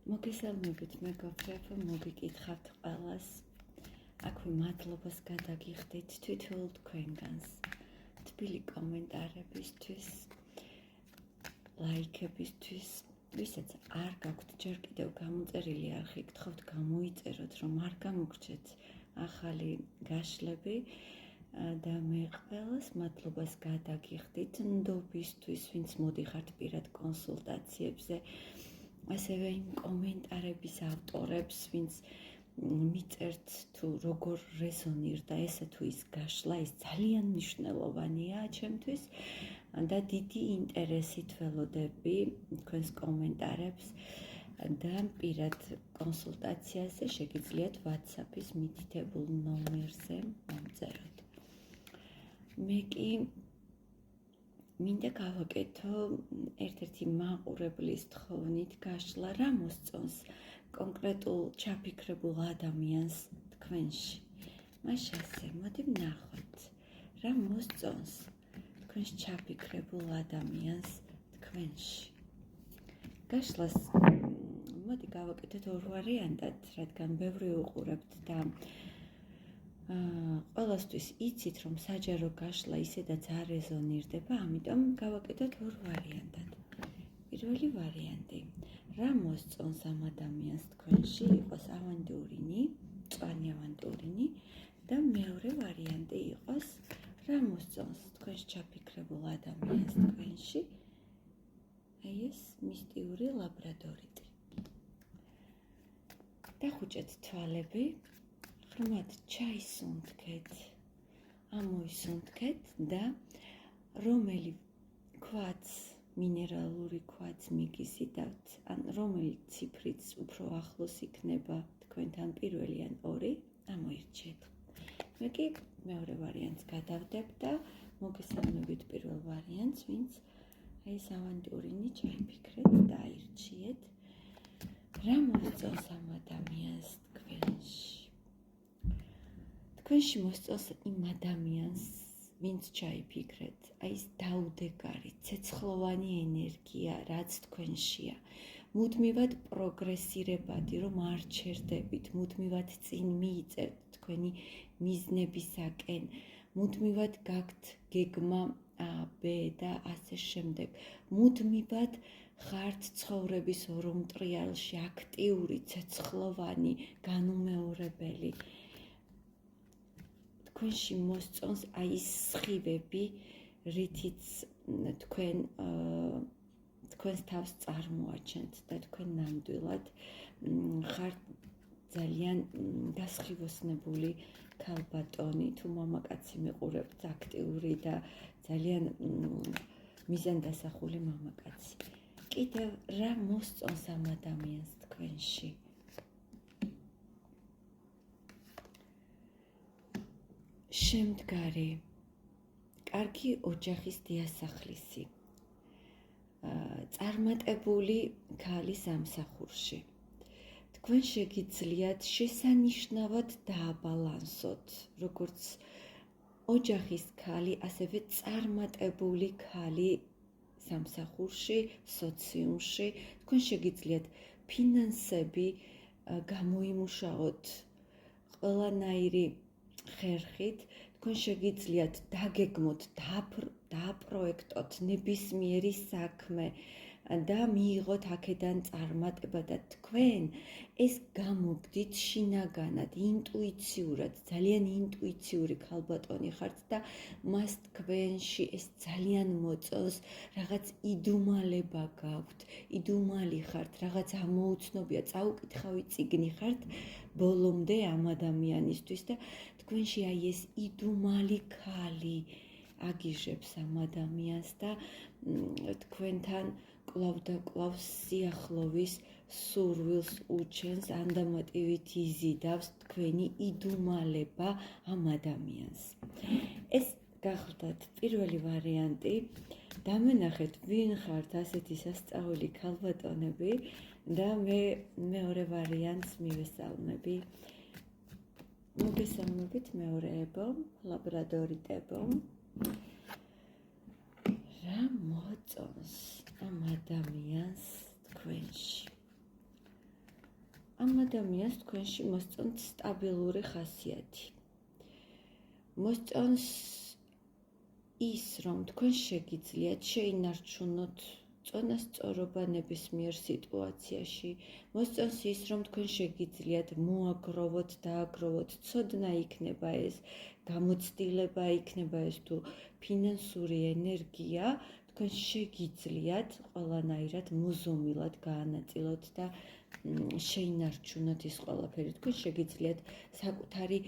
მოგესალმებით, მეგობრებო, მოგიკითხავთ ყველას. აქვე მადლობას გადაგიხდით თითოეულ თქვენგანს. თბილი კომენტარებისთვის, ლაიქებისთვის, ვისაც არ გაქვთ ჯერ კიდევ გამოწერილი არხი, გთხოვთ გამოიწეროთ, რომ არ გამოგრჩეთ ახალი გაშლები და მე ყველას მადლობას გადაგიხდით ნდობისთვის, ვინც მოდიხართ პირად კონსულტაციებზე. ასევე იმ კომენტარების ავტორებს, ვინც მიწერთ თუ როგორ რეზონირდა ესა თუ ის გაშლა, ის ძალიან მნიშვნელოვანია ჩემთვის და დიდი ინტერესით ველოდები თქვენს კომენტარებს და პირად კონსულტაციაზე შეგიძლიათ WhatsApp-ის მითითებულ ნომერზე მომწეროთ. მე კი მინდა გავაკეთო ერთ-ერთი მაყურებლის თხოვნით გაშლა, რა მოსწონს კონკრეტულ ჩაფიქრებულ ადამიანს თქვენში. მას ასე, მოდი ვნახოთ, რა მოსწონს თქვენს ჩაფიქრებულ ადამიანს თქვენში. გაშლას მოდი გავაკეთოთ ორ ვარიანტად, რადგან ბევრი უყურებთ და ყველასთვის იცით, რომ საჯარო გაშლა ისედაც არ რეზონირდება, ამიტომ გავაკეთოთ ორ ვარიანტად. პირველი ვარიანტი, რა მოსწონს ამ ადამიანს თქვენში, იყოს ავანტურინი, მწვანე ავანტურინი და მეორე ვარიანტი იყოს, რა მოსწონს თქვენს ჩაფიქრებულ ადამიანს თქვენში, აი ეს მისტიური ლაბრადორიტი. დახუჭეთ თვალები, ღრმად ჩაისუნთქეთ, ამოისუნთქეთ და რომელი ქვაც, მინერალური ქვაც მიგიზიდავთ, ან რომელი ციფრიც უფრო ახლოს იქნება თქვენთან პირველი ან ორი, ამოირჩიეთ. მე კი მეორე ვარიანტს გადავდებ და მოგესალმებით პირველ ვარიანტს, ვინც ეს ავანტურინი ჩაიფიქრეთ და აირჩიეთ. რა მოსწონს ამ ადამიანს თქვენში? თქვენში მოსწონს იმ ადამიანს, ვინც ჩაიფიქრეთ, აი ეს დაუდეგარი, ცეცხლოვანი ენერგია, რაც თქვენშია. მუდმივად პროგრესირებადი, რომ არ ჩერდებით, მუდმივად წინ მიიწერთ თქვენი მიზნებისაკენ, მუდმივად გაქვთ გეგმა A, B და ასე შემდეგ. მუდმივად ხართ ცხოვრების ორომტრიალში აქტიური, ცეცხლოვანი, განუმეორებელი. თქვენში მოსწონს აი ის სხივები, რითიც თქვენს თავს წარმოაჩენთ და თქვენ ნამდვილად ხართ ძალიან დასხივოსნებული ქალბატონი, თუ მამაკაცი მიყურებთ, აქტიური და ძალიან მიზანდასახული მამაკაცი. კიდევ რა მოსწონს ამ ადამიანს თქვენში? შემდგარი, კარგი ოჯახის დიასახლისი, წარმატებული ქალი სამსახურში. თქვენ შეგიძლიათ შესანიშნავად დააბალანსოთ, როგორც ოჯახის ქალი, ასევე წარმატებული ქალი სამსახურში, სოციუმში. თქვენ შეგიძლიათ ფინანსები გამოიმუშაოთ ყველანაირი ხერხით, თქვენ შეგიძლიათ დაგეგმოთ, დააპროექტოთ ნებისმიერი საქმე და მიიღოთ აქედან წარმატება და თქვენ ეს გამოგდით შინაგანად, ინტუიციურად, ძალიან ინტუიციური ქალბატონი ხართ და მას თქვენში ეს ძალიან მოწონს, რაღაც იდუმალება გაქვთ, იდუმალი ხართ, რაღაც ამოუცნობია, წაუკითხავი წიგნი ხართ ბოლომდე ამ ადამიანისთვის და თქვენში აი ეს იდუმალი ქალი აგიჟებს ამ ადამიანს და თქვენთან კვლავ და კვლავ სიახლოვის სურვილს უჩენს, ანდამატივით იზიდავს თქვენი იდუმალება ამ ადამიანს. ეს გახლდათ პირველი ვარიანტი. დამენახეთ, ვინ ხართ ასეთი სასწაული ქალბატონები და მე მეორე ვარიანტს მივესალმები. მოგესალმებით მეორეებო, ლაბრადორიტებო. რა მოწონს ამ ადამიანს თქვენში? ამ ადამიანს თქვენში მოსწონთ სტაბილური ხასიათი. მოსწონს ის, რომ თქვენ შეგიძლიათ შეინარჩუნოთ წონასწორობა ნებისმიერ სიტუაციაში. მოსწონს ის, რომ თქვენ შეგიძლიათ მოაგროვოთ, დააგროვოთ, ცოდნა იქნება ეს, გამოცდილება იქნება ეს თუ ფინანსური ენერგია, თქვენ შეგიძლიათ ყველანაირად მოზომილად გაანაწილოთ და შეინარჩუნოთ ის ყველაფერი. თქვენ შეგიძლიათ საკუთარი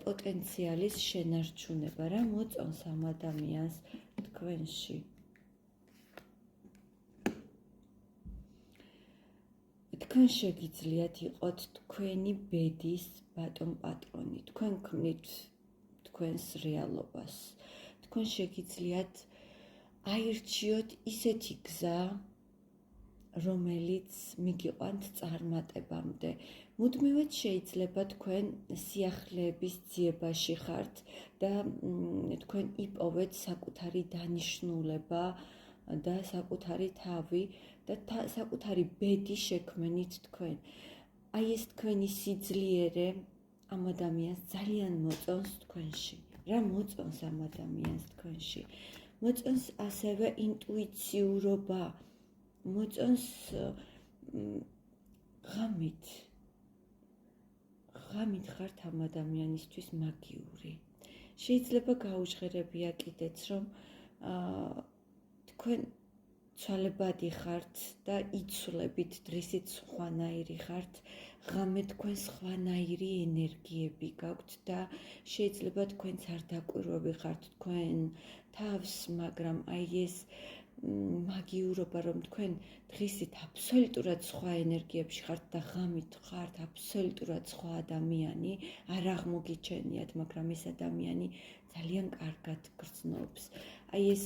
პოტენციალის შენარჩუნება, რა მოწონს ამ ადამიანს თქვენში. თქვენ შეგიძლიათ იყოთ თქვენი ბედის ბატონ-პატრონი, თქვენ ქმნით თქვენს რეალობას. თქვენ შეგიძლიათ აირჩიოთ ისეთი გზა, რომელიც მიგიყვანთ წარმატებამდე. მუდმივად შეიძლება თქვენ სიახლეების ძიებაში ხართ და თქვენ იპოვეთ საკუთარი დანიშნულება და საკუთარი თავი და საკუთარი ბედი შექმნით თქვენ. აი ეს თქვენი სიძლიერე ამ ადამიანს ძალიან მოწონს თქვენში. რა მოწონს ამ ადამიანს თქვენში? მოწონს ასევე ინტუიციურობა, მოწონს ღამით ხართ ამ ადამიანისთვის მაგიური. შეიძლება გაუჟღერებია კიდეც, რომ თქვენ ცვალებადი ხართ და იცვლებით დრისით სხვანაირი ხართ, ღამე თქვენ სხვანაირი ენერგიები გაქვთ და შეიძლება თქვენც არ დაკვირვები ხართ თქვენ თავს, მაგრამ აი ეს მაგიურობა, რომ თქვენ დღისით აბსოლუტურად სხვა ენერგიებში ხართ და ღამით ხართ აბსოლუტურად სხვა ადამიანი, არ აღმოგიჩენიათ, მაგრამ ეს ადამიანი ძალიან კარგად გრძნობს. აი ეს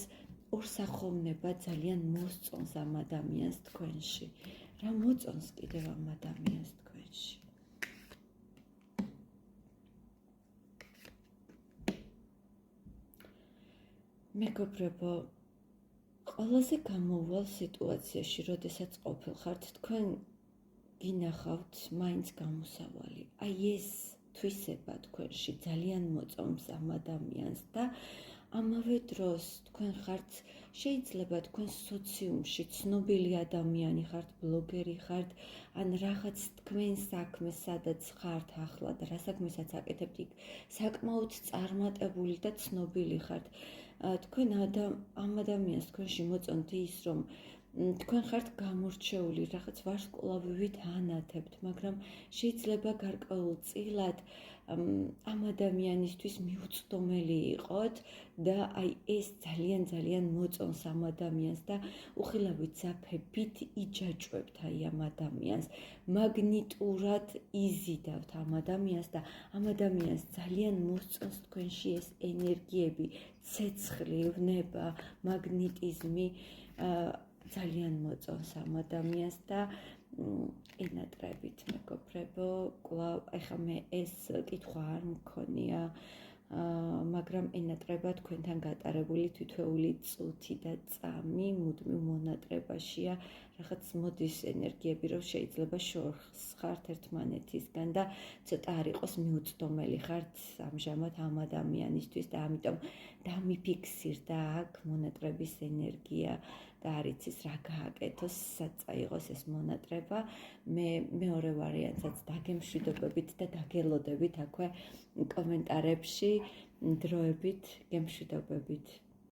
ორსახოვნება ძალიან მოსწონს ამ ადამიანს თქვენში. რა მოწონს კიდევ ამ ადამიანს თქვენში? მეგობრებო, ყველაზე გამოუვალ სიტუაციაში, როდესაც ყოფილხართ, თქვენ გინახავთ მაინც გამოსავალი. აი ეს თვისება თქვენში ძალიან მოწონს ამ ადამიანს და ამავე დროს თქვენ ხართ, შეიძლება თქვენ სოციუმში ცნობილი ადამიანი ხართ, ბლოგერი ხართ, ან რაღაც თქვენ საქმე, სადაც ხართ ახლა და რა საქმესაც აკეთებთ, იქ საკმაოდ წარმატებული და ცნობილი ხართ. თქვენ ამ ადამიანს თქვენში მოწონთ ის, რომ თქვენ ხართ გამორჩეული, რაღაც ვარსკვლავივით ანათებთ, მაგრამ შეიძლება გარკვეულწილად ამ ადამიანისთვის მიუწვდომელი იყოთ და აი ეს ძალიან მოწონს ამ ადამიანს და უხილავით ზაფებით იჯაჭვებთ აი ამ ადამიანს. მაგნიტურად იზიდავთ ამ ადამიანს და ამ ადამიანს ძალიან მოსწონს თქვენში ეს ენერგიები, ცეცხლი, ვნება, მაგნიტიზმი, ძალიან მოწონს ამ ადამიანს და ენატრებით, მეგობრებო, კვლავ ეხლა მე ეს კითხვა არ მქონია, მაგრამ ენატრება თქვენთან გატარებული თითოეული წუთი და წამი მუდმივ მონატრებაშია, რაღაც მოდის ენერგიები, რომ შეიძლება შორს ხართ ერთმანეთისგან და ცოტა არ იყოს მიუწვდომელი ხართ ამჟამად ამ ადამიანისთვის და ამიტომ დამიფიქსირდა აქ მონატრების ენერგია და არ იცის რა გააკეთოს, სად წაიღოს ეს მონატრება. მე მეორე ვარიანტსაც დაგემშვიდობებით და დაგელოდებით აქვე კომენტარებში დროებით, გემშვიდობებით.